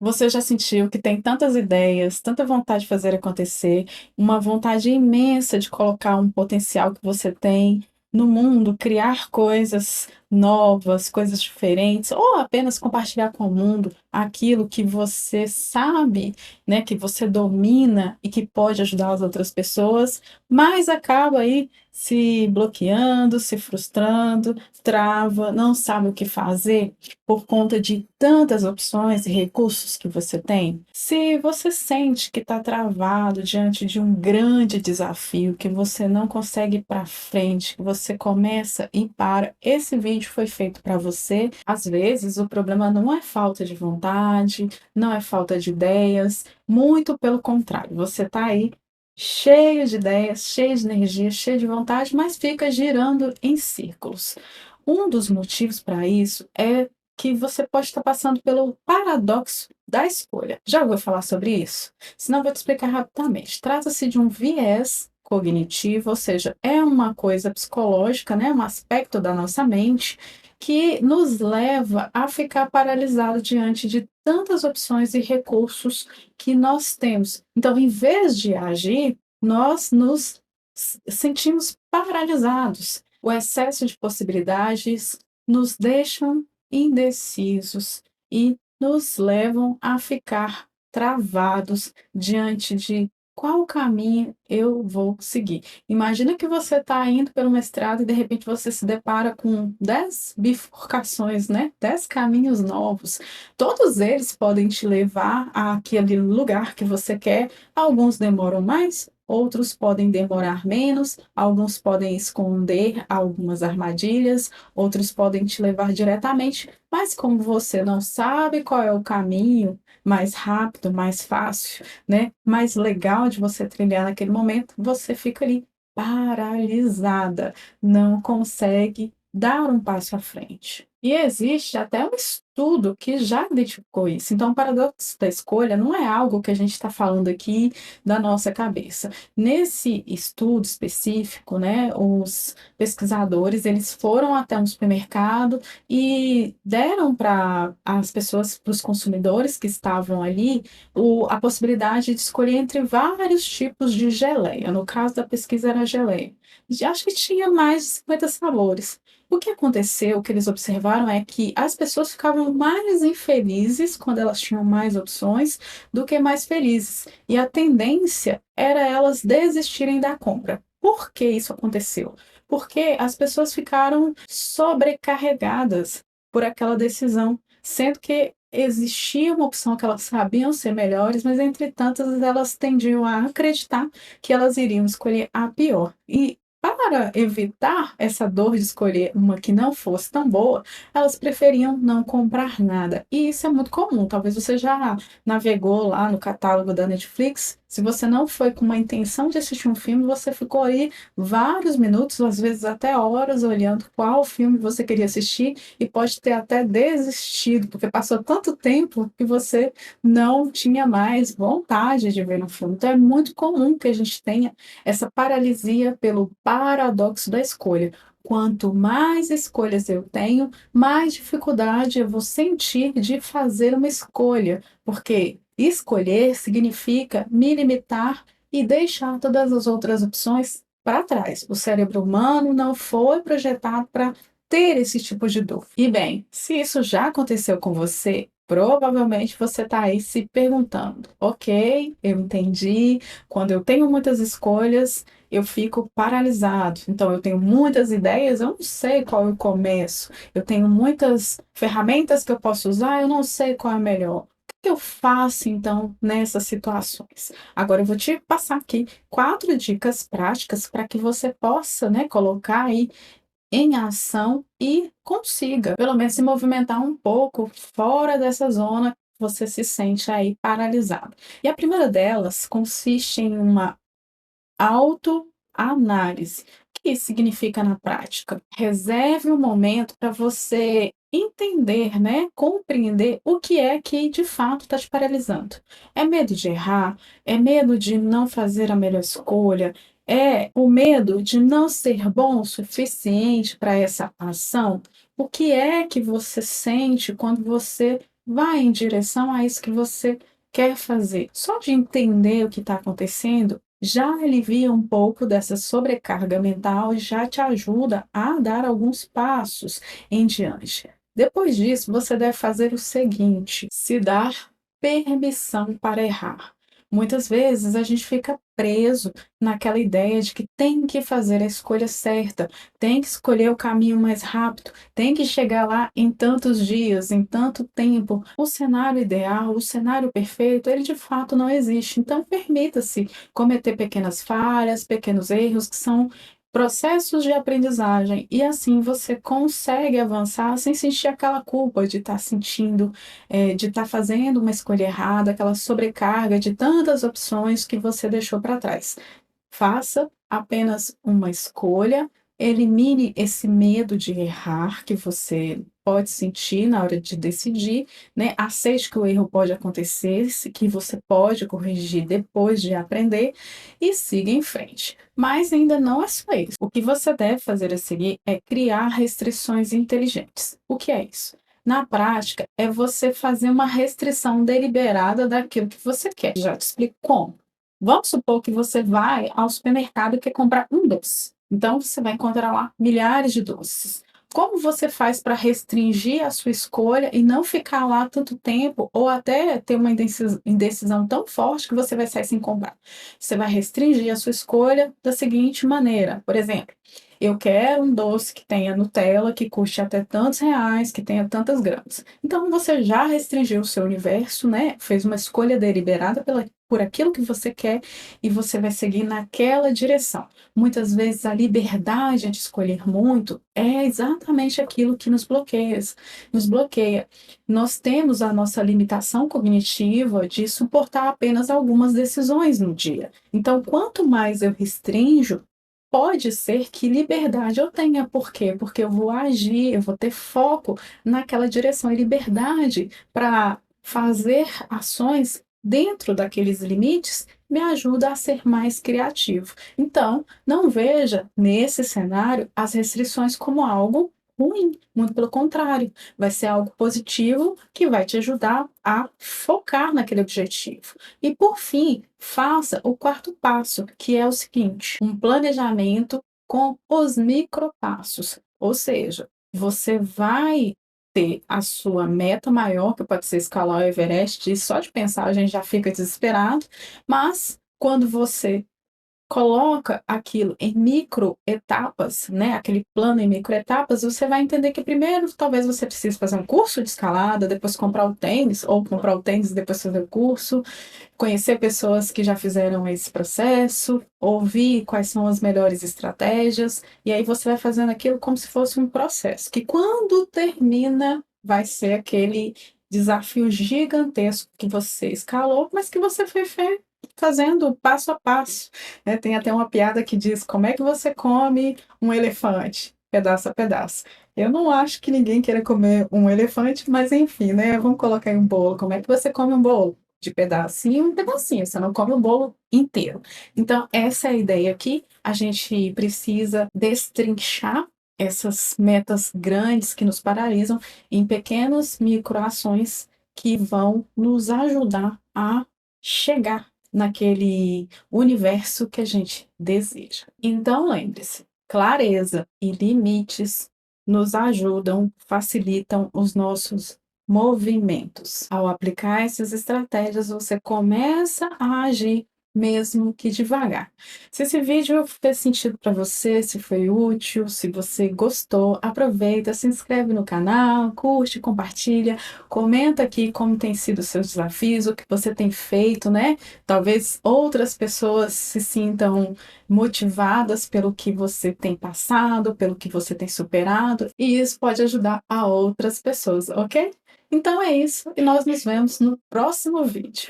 Você já sentiu que tem tantas ideias, tanta vontade de fazer acontecer, uma vontade imensa de colocar um potencial que você tem no mundo, criar coisas novas, coisas diferentes, ou apenas compartilhar com o mundo aquilo que você sabe, né, que você domina e que pode ajudar as outras pessoas, mas acaba aí se bloqueando, se frustrando, trava, não sabe o que fazer por conta de tantas opções e recursos que você tem? Se você sente que está travado diante de um grande desafio, que você não consegue ir para frente, que você começa e para, esse vídeo foi feito para você. Às vezes, o problema não é falta de vontade, não é falta de ideias, muito pelo contrário, você está aí cheio de ideias, cheio de energia, cheio de vontade, mas fica girando em círculos. Um dos motivos para isso é que você pode estar passando pelo paradoxo da escolha. Já ouviu falar sobre isso? Se não, vou te explicar rapidamente. Trata-se de um viés cognitivo, ou seja, é uma coisa psicológica, né? Um aspecto da nossa mente que nos leva a ficar paralisado diante de tantas opções e recursos que nós temos. Então, em vez de agir, nós nos sentimos paralisados. O excesso de possibilidades nos deixam indecisos e nos levam a ficar travados diante de qual caminho eu vou seguir. Imagina que você está indo pelo mestrado e de repente você se depara com 10 bifurcações, né? 10 caminhos novos. Todos eles podem te levar àquele lugar que você quer. Alguns demoram mais, outros podem demorar menos, alguns podem esconder algumas armadilhas, outros podem te levar diretamente, mas como você não sabe qual é o caminho mais rápido, mais fácil, né, mais legal de você trilhar naquele momento, você fica ali paralisada, não consegue dar um passo à frente. E existe até um estudo que já identificou isso. Então, o paradoxo da escolha não é algo que a gente está falando aqui da nossa cabeça. Nesse estudo específico, né, os pesquisadores, eles foram até um supermercado e deram para as pessoas, para os consumidores que estavam ali, a possibilidade de escolher entre vários tipos de geleia. No caso da pesquisa era geleia. Acho que tinha mais de 50 sabores. O que aconteceu, o que eles observaram é que as pessoas ficavam mais infelizes quando elas tinham mais opções do que mais felizes. E a tendência era elas desistirem da compra. Por que isso aconteceu? Porque as pessoas ficaram sobrecarregadas por aquela decisão, sendo que existia uma opção que elas sabiam ser melhores, mas entre tantas elas tendiam a acreditar que elas iriam escolher a pior. E para evitar essa dor de escolher uma que não fosse tão boa, elas preferiam não comprar nada. E isso é muito comum. Talvez você já navegou lá no catálogo da Netflix. Se você não foi com uma intenção de assistir um filme, você ficou aí vários minutos, às vezes até horas, olhando qual filme você queria assistir e pode ter até desistido, porque passou tanto tempo que você não tinha mais vontade de ver um filme. Então é muito comum que a gente tenha essa paralisia pelo paradoxo da escolha. Quanto mais escolhas eu tenho, mais dificuldade eu vou sentir de fazer uma escolha, porque escolher significa me limitar e deixar todas as outras opções para trás. O cérebro humano não foi projetado para ter esse tipo de dor. E bem, se isso já aconteceu com você, provavelmente você está aí se perguntando: ok, eu entendi, quando eu tenho muitas escolhas, eu fico paralisado. Então, eu tenho muitas ideias, eu não sei qual eu começo. Eu tenho muitas ferramentas que eu posso usar, eu não sei qual é a melhor. O que eu faço então nessas situações? Agora eu vou te passar aqui 4 dicas práticas para que você possa, né, colocar aí em ação e consiga, pelo menos, se movimentar um pouco fora dessa zona que você se sente aí paralisado. E a primeira delas consiste em uma autoanálise. O que isso significa na prática? Reserve um momento para você entender, né, compreender o que é que de fato está te paralisando. É medo de errar? É medo de não fazer a melhor escolha? É o medo de não ser bom o suficiente para essa ação? O que é que você sente quando você vai em direção a isso que você quer fazer. Só de entender o que está acontecendo já alivia um pouco dessa sobrecarga mental e já te ajuda a dar alguns passos em diante. Depois disso, você deve fazer o seguinte: se dar permissão para errar. Muitas vezes a gente fica preso naquela ideia de que tem que fazer a escolha certa, tem que escolher o caminho mais rápido, tem que chegar lá em tantos dias, em tanto tempo. O cenário ideal, o cenário perfeito, ele de fato não existe. Então, permita-se cometer pequenas falhas, pequenos erros que são processos de aprendizagem e assim você consegue avançar sem sentir aquela culpa de estar sentindo, de estar fazendo uma escolha errada, aquela sobrecarga de tantas opções que você deixou para trás. Faça apenas uma escolha, elimine esse medo de errar que você pode sentir na hora de decidir, né? Aceite que o erro pode acontecer, que você pode corrigir depois de aprender e siga em frente. Mas ainda não é só isso. O que você deve fazer a seguir é criar restrições inteligentes. O que é isso? Na prática, é você fazer uma restrição deliberada daquilo que você quer. Já te explico como. Vamos supor que você vai ao supermercado e quer comprar um doce. Então, você vai encontrar lá milhares de doces. Como você faz para restringir a sua escolha e não ficar lá tanto tempo, ou até ter uma indecisão tão forte que você vai sair sem comprar? Você vai restringir a sua escolha da seguinte maneira: por exemplo, eu quero um doce que tenha Nutella, que custe até tantos reais, que tenha tantas gramas. Então, você já restringiu o seu universo, né? Fez uma escolha deliberada por aquilo que você quer e você vai seguir naquela direção. Muitas vezes a liberdade de escolher muito é exatamente aquilo que nos bloqueia, nos bloqueia. Nós temos a nossa limitação cognitiva de suportar apenas algumas decisões no dia. Então, quanto mais eu restringo, pode ser que liberdade eu tenha. Por quê? Porque eu vou agir, eu vou ter foco naquela direção e liberdade para fazer ações dentro daqueles limites me ajuda a ser mais criativo. Então, não veja nesse cenário as restrições como algo ruim, muito pelo contrário, vai ser algo positivo que vai te ajudar a focar naquele objetivo. E por fim, faça o quarto passo, que é o seguinte: um planejamento com os micropassos. Ou seja, você vai ter a sua meta maior, que pode ser escalar o Everest, e só de pensar a gente já fica desesperado, mas quando você coloca aquilo em microetapas, né, aquele plano em microetapas, você vai entender que primeiro talvez você precise fazer um curso de escalada, depois comprar o tênis, ou comprar o tênis e depois fazer o curso, conhecer pessoas que já fizeram esse processo, ouvir quais são as melhores estratégias, e aí você vai fazendo aquilo como se fosse um processo, que quando termina, vai ser aquele desafio gigantesco que você escalou, mas que você foi fazendo passo a passo, né? Tem até uma piada que diz: como é que você come um elefante? Pedaço a pedaço. Eu não acho que ninguém queira comer um elefante, mas enfim, né? Vamos colocar em um bolo. Como é que você come um bolo? De pedacinho em pedacinho, você não come o bolo inteiro. Então, essa é a ideia aqui. A gente precisa destrinchar essas metas grandes que nos paralisam em pequenas microações que vão nos ajudar a chegar naquele universo que a gente deseja. Então, lembre-se, clareza e limites nos ajudam, facilitam os nossos movimentos. Ao aplicar essas estratégias, você começa a agir mesmo que devagar. Se esse vídeo fez sentido para você, se foi útil, se você gostou, aproveita, se inscreve no canal, curte, compartilha, comenta aqui como tem sido os seus desafios, o que você tem feito, né? Talvez outras pessoas se sintam motivadas pelo que você tem passado, pelo que você tem superado, e isso pode ajudar a outras pessoas, ok? Então é isso, e nós nos vemos no próximo vídeo.